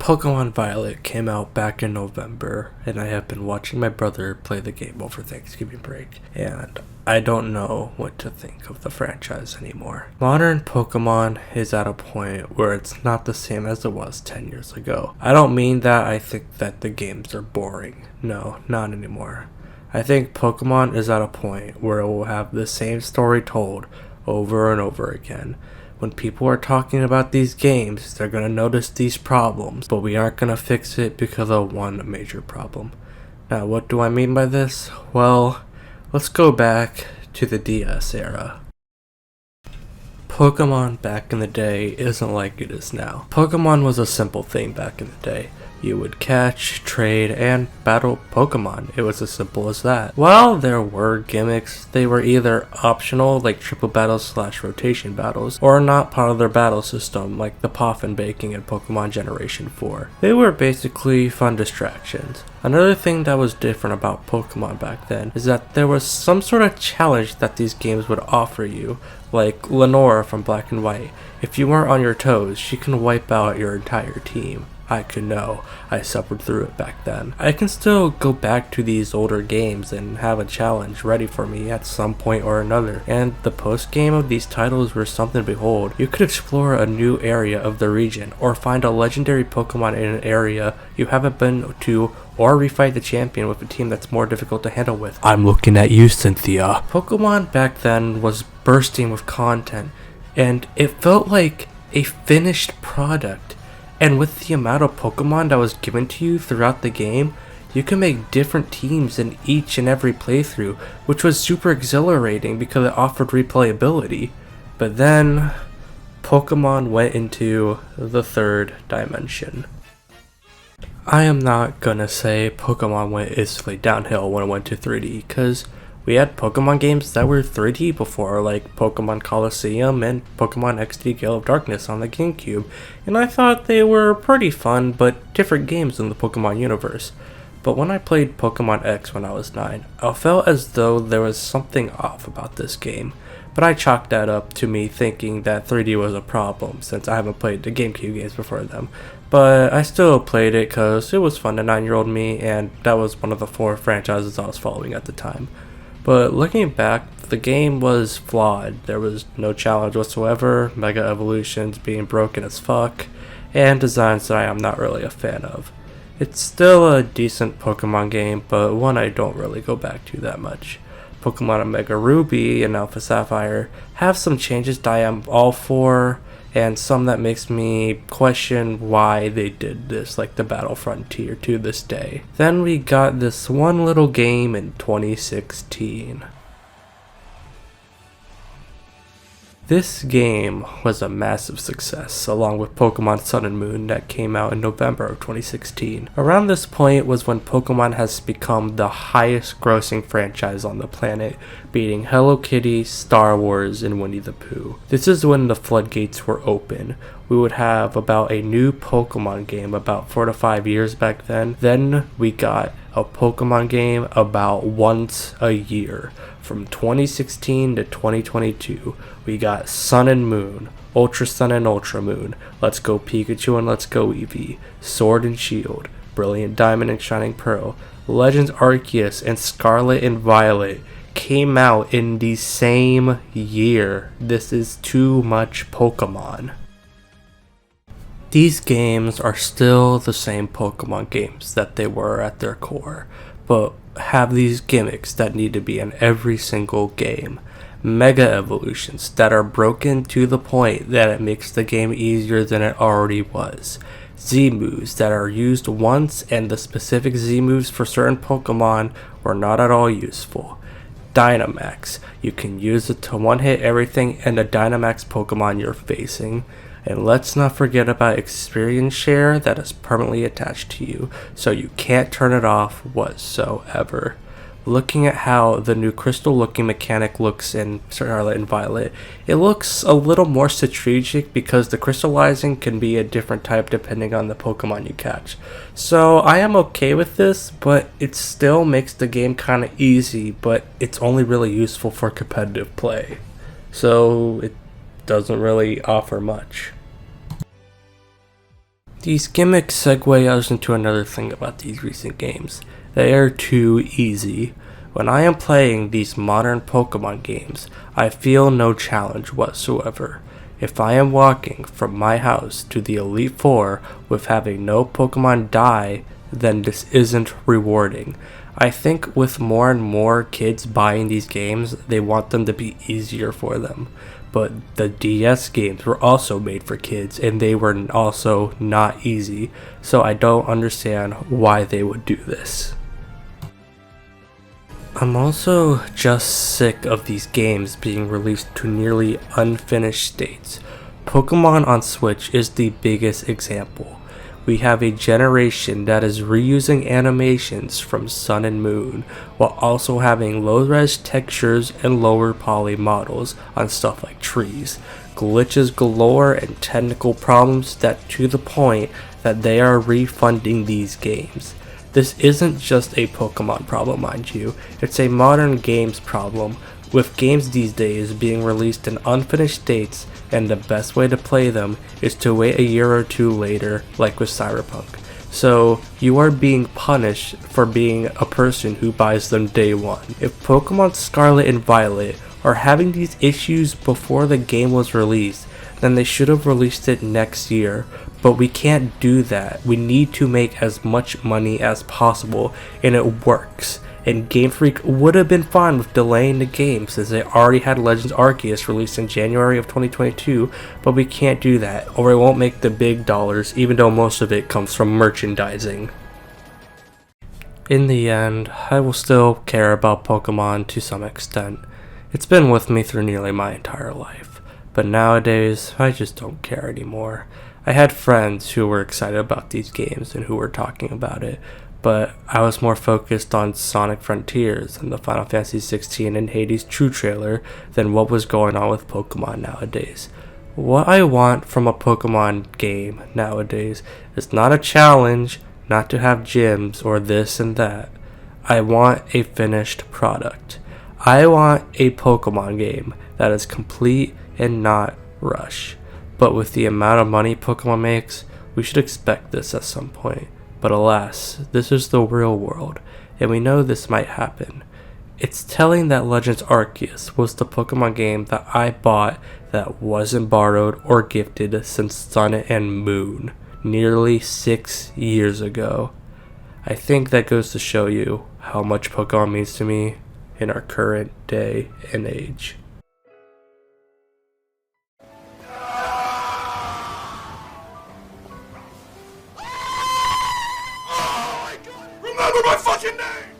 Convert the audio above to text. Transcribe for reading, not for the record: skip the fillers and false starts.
Pokemon Violet came out back in November, and I have been watching my brother play the game over Thanksgiving break, and I don't know what to think of the franchise anymore. Modern Pokemon is at a point where it's not the same as it was 10 years ago. I don't mean that I think that the games are boring. No, not anymore. I think Pokemon is at a point where it will have the same story told over and over again. When people are talking about these games, they're going to notice these problems, but we aren't going to fix it because of one major problem. Now, what do I mean by this? Well, let's go back to the DS era. Pokemon back in the day isn't like it is now. Pokemon was a simple thing back in the day. You would catch, trade, and battle Pokemon. It was as simple as that. While there were gimmicks, they were either optional, like triple battles / rotation battles, or not part of their battle system, like the Poffin Baking in Pokemon Generation 4. They were basically fun distractions. Another thing that was different about Pokemon back then is that there was some sort of challenge that these games would offer you, like Lenora from Black and White. If you weren't on your toes, she can wipe out your entire team. I could know. I suffered through it back then. I can still go back to these older games and have a challenge ready for me at some point or another. And the post-game of these titles were something to behold. You could explore a new area of the region, or find a legendary Pokemon in an area you haven't been to, or refight the champion with a team that's more difficult to handle with. I'm looking at you, Cynthia. Pokemon back then was bursting with content, and it felt like a finished product. And with the amount of Pokemon that was given to you throughout the game, you can make different teams in each and every playthrough, which was super exhilarating because it offered replayability. But then, Pokemon went into the third dimension. I am not gonna say Pokemon went instantly downhill when it went to 3D, because we had Pokemon games that were 3D before, like Pokemon Colosseum and Pokemon XD Gale of Darkness on the GameCube, and I thought they were pretty fun but different games in the Pokemon universe. But when I played Pokemon X when I was 9, I felt as though there was something off about this game, but I chalked that up to me thinking that 3D was a problem since I haven't played the GameCube games before them. But I still played it because it was fun to 9-year-old me, and that was one of the 4 franchises I was following at the time. But looking back, the game was flawed. There was no challenge whatsoever, Mega Evolutions being broken as fuck, and designs that I am not really a fan of. It's still a decent Pokemon game, but one I don't really go back to that much. Pokemon Omega Ruby and Alpha Sapphire have some changes that I am all for, and some that makes me question why they did this, like the Battle Frontier to this day. Then we got this one little game in 2016. This game was a massive success, along with Pokemon Sun and Moon that came out in November of 2016. Around this point was when Pokemon has become the highest grossing franchise on the planet, beating Hello Kitty, Star Wars, and Winnie the Pooh. This is when the floodgates were open. We would have about a new Pokemon game about 4 to 5 years back then. Then we got a Pokemon game about once a year. From 2016 to 2022, we got Sun and Moon, Ultra Sun and Ultra Moon, Let's Go Pikachu and Let's Go Eevee, Sword and Shield, Brilliant Diamond and Shining Pearl, Legends Arceus, and Scarlet and Violet came out in the same year. This is too much Pokemon. These games are still the same Pokemon games that they were at their core, but have these gimmicks that need to be in every single game. Mega Evolutions that are broken to the point that it makes the game easier than it already was. Z-moves that are used once, and the specific Z-moves for certain Pokemon were not at all useful. Dynamax, you can use it to one-hit everything and the Dynamax Pokemon you're facing. And let's not forget about experience share that is permanently attached to you, so you can't turn it off whatsoever. Looking at how the new crystal looking mechanic looks in Scarlet and Violet, it looks a little more strategic because the crystallizing can be a different type depending on the Pokemon you catch. So I am okay with this, but it still makes the game kinda easy, but it's only really useful for competitive play. So it doesn't really offer much. These gimmicks segue us into another thing about these recent games. They are too easy. When I am playing these modern Pokemon games, I feel no challenge whatsoever. If I am walking from my house to the Elite Four with having no Pokemon die, then this isn't rewarding. I think with more and more kids buying these games, they want them to be easier for them. But the DS games were also made for kids, and they were also not easy, so I don't understand why they would do this. I'm also just sick of these games being released to nearly unfinished states. Pokemon on Switch is the biggest example. We have a generation that is reusing animations from Sun and Moon, while also having low-res textures and lower poly models on stuff like trees, glitches galore and technical problems that to the point that they are refunding these games. This isn't just a Pokemon problem, mind you, it's a modern games problem, with games these days being released in unfinished states, and the best way to play them is to wait a year or two later, like with Cyberpunk. So you are being punished for being a person who buys them day one. If Pokemon Scarlet and Violet are having these issues before the game was released, then they should have released it next year. But we can't do that. We need to make as much money as possible, and it works. And Game Freak would have been fine with delaying the game since they already had Legends Arceus released in January of 2022, but we can't do that, or it won't make the big dollars, even though most of it comes from merchandising. In the end, I will still care about Pokemon to some extent. It's been with me through nearly my entire life, but nowadays, I just don't care anymore. I had friends who were excited about these games and who were talking about it, but I was more focused on Sonic Frontiers and the Final Fantasy XVI and Hades True trailer than what was going on with Pokemon nowadays. What I want from a Pokemon game nowadays is not a challenge, not to have gyms or this and that. I want a finished product. I want a Pokemon game that is complete and not rush. But with the amount of money Pokemon makes, we should expect this at some point. But alas, this is the real world, and we know this might happen. It's telling that Legends Arceus was the Pokemon game that I bought that wasn't borrowed or gifted since Sun and Moon, nearly 6 years ago. I think that goes to show you how much Pokemon means to me in our current day and age. Remember my fucking name!